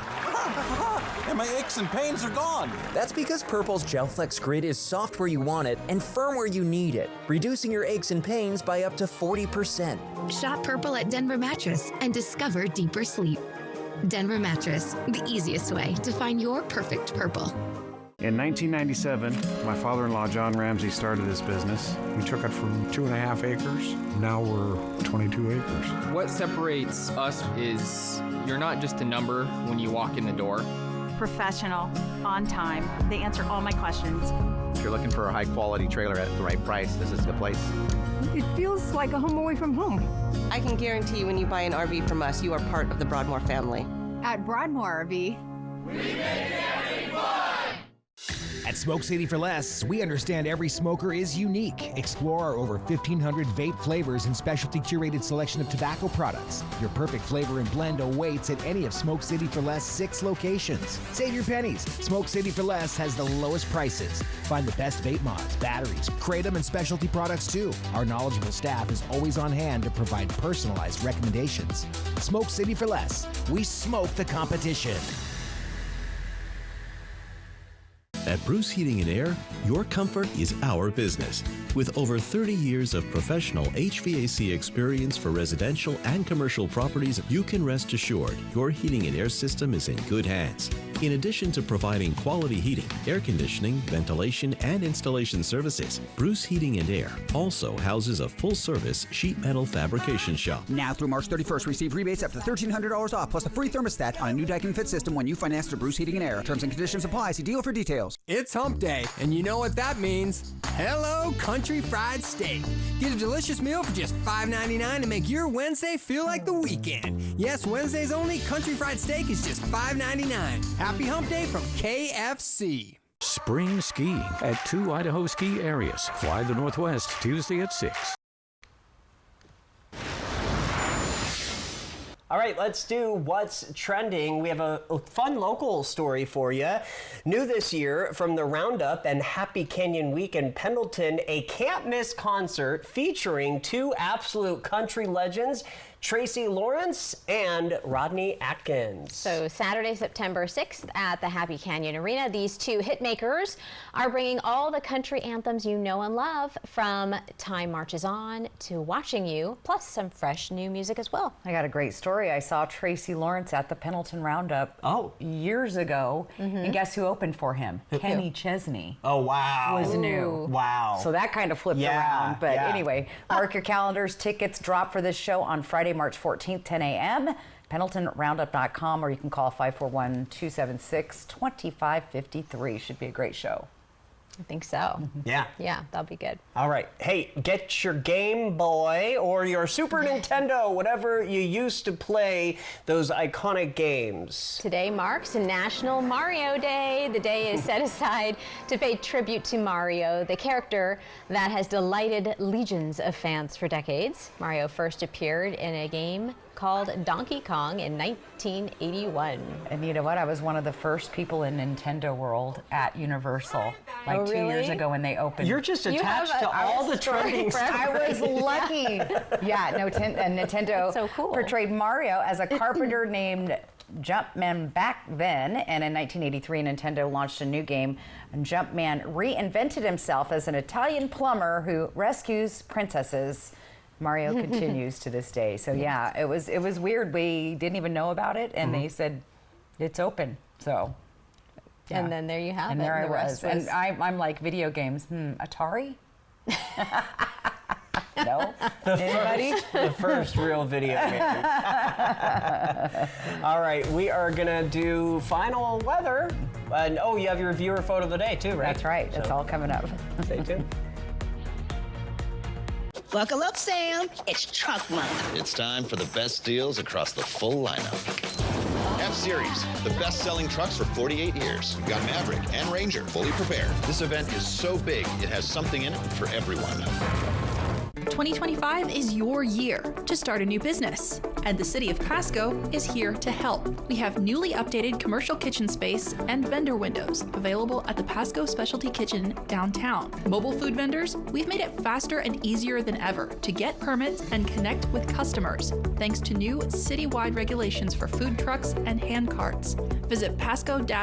And my aches and pains are gone. That's because Purple's GelFlex Grid is soft where you want it and firm where you need it, reducing your aches and pains by up to 40%. Shop Purple at Denver Mattress and discover deeper sleep. Denver Mattress, the easiest way to find your perfect purple. In 1997, my father-in-law, John Ramsey, started this business. We took it from 2.5 acres. Now we're 22 acres. What separates us is you're not just a number when you walk in the door. Professional, on time. They answer all my questions. If you're looking for a high-quality trailer at the right price, this is the place. It feels like a home away from home. I can guarantee when you buy an RV from us, you are part of the Broadmoor family. At Broadmoor RV, we make camping fun! At Smoke City for Less, we understand every smoker is unique. Explore our over 1,500 vape flavors and specialty curated selection of tobacco products. Your perfect flavor and blend awaits at any of Smoke City for Less 6 locations. Save your pennies. Smoke City for Less has the lowest prices. Find the best vape mods, batteries, kratom, and specialty products too. Our knowledgeable staff is always on hand to provide personalized recommendations. Smoke City for Less. We smoke the competition. At Bruce Heating and Air, your comfort is our business. With over 30 years of professional HVAC experience for residential and commercial properties, you can rest assured your heating and air system is in good hands. In addition to providing quality heating, air conditioning, ventilation, and installation services, Bruce Heating and Air also houses a full-service sheet metal fabrication shop. Now through March 31st, receive rebates up to $1,300 off, plus a free thermostat on a new Daikin Fit system when you finance through Bruce Heating and Air. Terms and conditions apply. See deal for details. It's hump day, and you know what that means. Hello, Country Fried Steak. Get a delicious meal for just $5.99 to make your Wednesday feel like the weekend. Yes, Wednesdays only, Country Fried Steak is just $5.99. Happy hump day from KFC. Spring skiing at 2 Idaho ski areas. Fly the Northwest Tuesday at 6. All right, let's do what's trending. We have a fun local story for you. New this year from the Roundup and Happy Canyon Week in Pendleton, a can't-miss concert featuring 2 absolute country legends, Tracy Lawrence and Rodney Atkins. So Saturday, September 6th at the Happy Canyon Arena, these 2 hitmakers are bringing all the country anthems you know and love, from Time Marches On to Watching You, plus some fresh new music as well. I got a great story. I saw Tracy Lawrence at the Pendleton Roundup years ago, and guess who opened for him? Kenny Chesney. Oh, wow. Was new. Wow. So that kind of flipped around. But anyway, mark your calendars. Tickets drop for this show on Friday, March 14th, 10 a.m. PendletonRoundup.com, or you can call 541-276-2553. Should be a great show. I think so. Yeah. Yeah, that'll be good. All right. Hey, get your Game Boy or your Super Nintendo, whatever you used to play those iconic games. Today marks National Mario Day. The day is set aside to pay tribute to Mario, the character that has delighted legions of fans for decades. Mario first appeared in a game called Donkey Kong in 1981. And you know what? I was one of the first people in Nintendo World at Universal, like 2 years ago when they opened. You're just attached to all the trending stuff. I was lucky. Yeah, Nintendo so cool. portrayed Mario as a carpenter named Jumpman back then, and in 1983 Nintendo launched a new game, and Jumpman reinvented himself as an Italian plumber who rescues princesses. Mario continues to this day. So yeah, it was weird. We didn't even know about it, and they said it's open. So yeah. And then there you have it. And there I the was. And I'm like, video games. Atari? No? Anybody? The first real video game. All right, we are gonna do final weather. And oh, you have your viewer photo of the day too, right? That's right. It's all coming up. Stay tuned. Buckle up, Sam. It's truck month. It's time for the best deals across the full lineup. F-Series, the best-selling trucks for 48 years. We've got Maverick and Ranger fully prepared. This event is so big, it has something in it for everyone. 2025 is your year to start a new business, and the City of Pasco is here to help. We have newly updated commercial kitchen space and vendor windows available at the Pasco Specialty Kitchen downtown. Mobile food vendors, we've made it faster and easier than ever to get permits and connect with customers, thanks to new citywide regulations for food trucks and hand carts. Visit pasco-wa.gov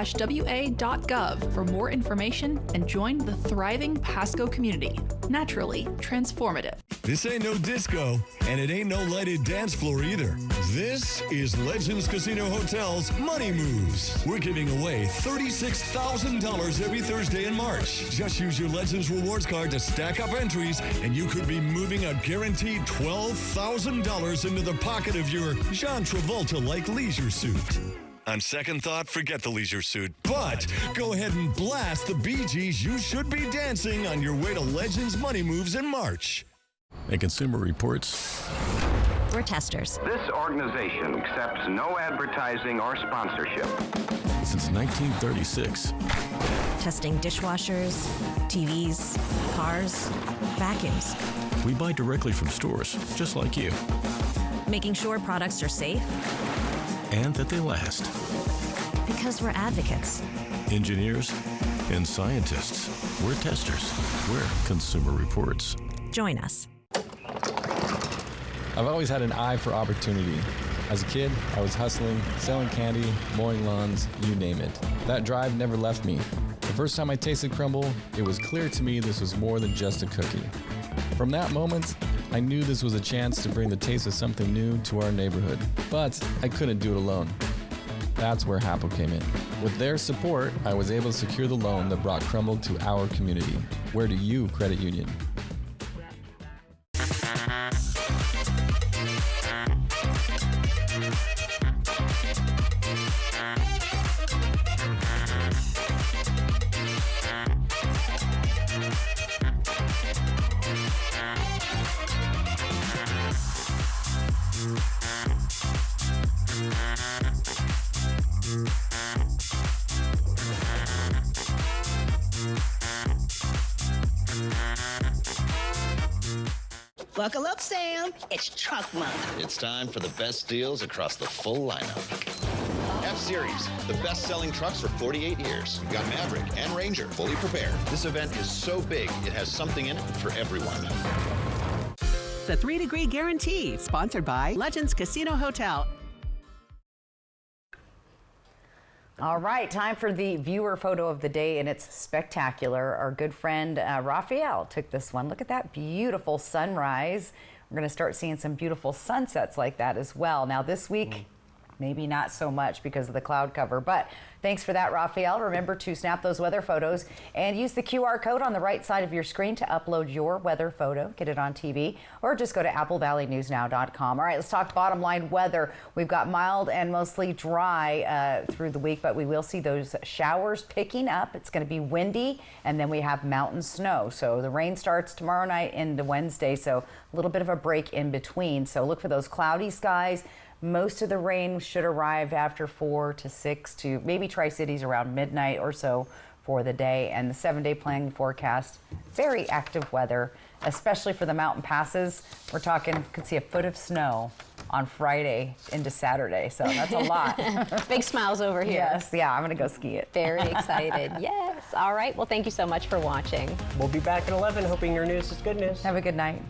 for more information and join the thriving Pasco community. Naturally transformative. This ain't no disco, and it ain't no lighted dance floor either. This is Legends Casino Hotel's Money Moves. We're giving away $36,000 every Thursday in March. Just use your Legends Rewards card to stack up entries, and you could be moving a guaranteed $12,000 into the pocket of your John Travolta-like leisure suit. On second thought, forget the leisure suit, but go ahead and blast the Bee Gees. You should be dancing on your way to Legends Money Moves in March. At Consumer Reports, we're testers. This organization accepts no advertising or sponsorship. Since 1936. Testing dishwashers, TVs, cars, vacuums. We buy directly from stores, just like you. Making sure products are safe. And that they last. Because we're advocates. Engineers and scientists. We're testers. We're Consumer Reports. Join us. I've always had an eye for opportunity. As a kid, I was hustling, selling candy, mowing lawns, you name it. That drive never left me. The first time I tasted crumble, it was clear to me this was more than just a cookie. From that moment, I knew this was a chance to bring the taste of something new to our neighborhood. But I couldn't do it alone. That's where Happel came in. With their support, I was able to secure the loan that brought Crumble to our community. Where do you credit union? Buckle up, Sam. It's truck month. It's time for the best deals across the full lineup. F-Series, the best-selling trucks for 48 years. We've got Maverick and Ranger fully prepared. This event is so big, it has something in it for everyone. The 3 Degree Guarantee, sponsored by Legends Casino Hotel. All right, time for the viewer photo of the day, and it's spectacular. Our good friend Raphael took this one. Look at that beautiful sunrise. We're going to start seeing some beautiful sunsets like that as well. Now this week, maybe not so much because of the cloud cover, but thanks for that, Raphael. Remember to snap those weather photos and use the QR code on the right side of your screen to upload your weather photo, get it on TV, or just go to applevalleyNewsNow.com. All right, let's talk bottom line weather. We've got mild and mostly dry through the week, but we will see those showers picking up. It's going to be windy, and then we have mountain snow. So the rain starts tomorrow night into Wednesday, so a little bit of a break in between. So look for those cloudy skies. Most of the rain should arrive after 4 to 6 to maybe Tri-Cities around midnight or so for the day. And the 7-day planning forecast, very active weather, especially for the mountain passes. We're talking, could see a foot of snow on Friday into Saturday. So that's a lot. Big smiles over here. Yes, yeah, I'm going to go ski it. Very excited. Yes. All right. Well, thank you so much for watching. We'll be back at 11, hoping your news is good news. Have a good night.